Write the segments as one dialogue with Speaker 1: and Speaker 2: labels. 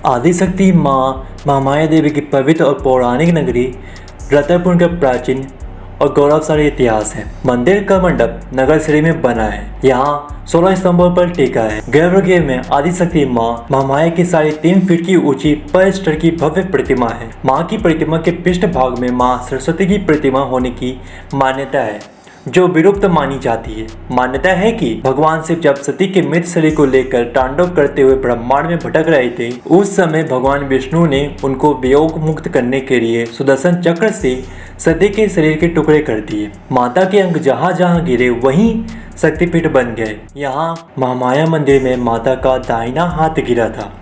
Speaker 1: आदिशक्ति माँ महामाया देवी की पवित्र और पौराणिक नगरी रतनपुर का प्राचीन और गौरवशाली इतिहास है। मंदिर का मंडप नगर श्री में बना है। यहाँ 16 स्तंभों पर टिका है। गर्भगृह में आदिशक्ति माँ महामाया की 3.5 फीट की ऊंची 5 स्तर की भव्य प्रतिमा है। माँ की प्रतिमा के पृष्ठ भाग में माँ सरस्वती की प्रतिमा होने की मान्यता है, जो विलुप्त मानी जाती है। मान्यता है कि भगवान शिव जब सती के मृत शरीर को लेकर तांडव करते हुए ब्रह्मांड में भटक रहे थे, उस समय भगवान विष्णु ने उनको वियोग मुक्त करने के लिए सुदर्शन चक्र से सती के शरीर के टुकड़े कर दिए। माता के अंग जहाँ जहाँ गिरे वहीं शक्तिपीठ बन गए। यहाँ महामाया मंदिर में माता का दाहिना हाथ गिरा था।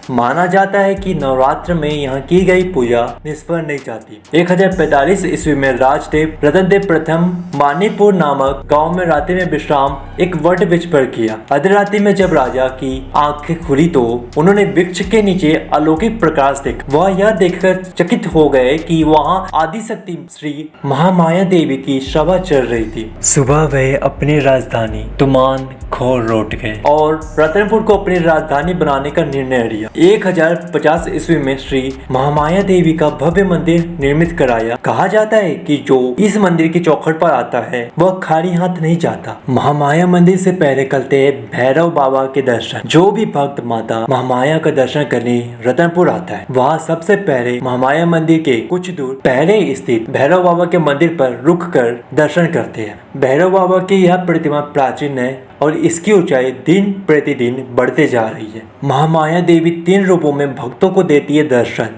Speaker 1: माना जाता है कि नवरात्र में यहाँ की गई पूजा निष्फल नहीं जाती। 1045 ईस्वी में राजदेव रतनदेव प्रथम मानीपुर नामक गांव में रात्रि में विश्राम एक वट वृक्ष पर किया। आधी रात्रि में जब राजा की आंखें खुली तो उन्होंने वृक्ष के नीचे अलौकिक प्रकाश देखा। वह यह देखकर चकित हो गए कि वहाँ आदिशक्ति श्री महामाया देवी की सभा चल रही थी। सुबह वह अपनी राजधानी तुमान खोर लौट गए और रतनपुर को अपनी राजधानी बनाने का निर्णय लिया। 1050 ईस्वी में श्री महामाया देवी का भव्य मंदिर निर्मित कराया। कहा जाता है कि जो इस मंदिर की चौखट पर आता है वह खाली हाथ नहीं जाता। महामाया मंदिर से पहले करते हैं भैरव बाबा के दर्शन। जो भी भक्त माता महामाया का दर्शन करने रतनपुर आता है, वह सबसे पहले महामाया मंदिर के कुछ दूर पहले स्थित भैरव बाबा के मंदिर पर रुक कर दर्शन करते हैं। भैरव बाबा की यह प्रतिमा प्राचीन है और इसकी ऊंचाई दिन प्रतिदिन बढ़ते जा रही है। महामाया देवी 3 रूपों में भक्तों को देती है दर्शन।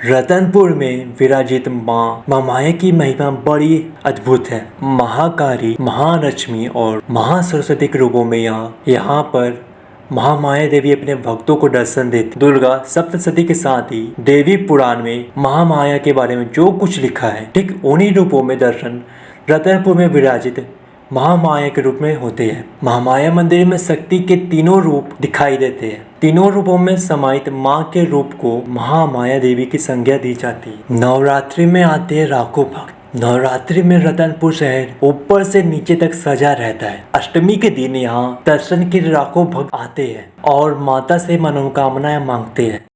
Speaker 1: रतनपुर में विराजित माँ महामाया की महिमा बड़ी अद्भुत है। महाकाली, महालक्ष्मी और महासरस्वती के रूपों में यहाँ पर महामाया देवी अपने भक्तों को दर्शन देती। दुर्गा सप्तशती के साथ ही देवी पुराण में महामाया के बारे में जो कुछ लिखा है, ठीक उन्हीं रूपों में दर्शन रतनपुर में विराजित महामाया के रूप में होते हैं। महामाया मंदिर में शक्ति के 3 रूप दिखाई देते हैं। 3 रूपों में समाहित माँ के रूप को महामाया देवी की संज्ञा दी जाती है। नवरात्रि में आते हैं लाखों भक्त। नवरात्रि में रतनपुर शहर ऊपर से नीचे तक सजा रहता है। अष्टमी के दिन यहाँ दर्शन के लिए लाखों भक्त आते हैं और माता से मनोकामनाएं मांगते हैं।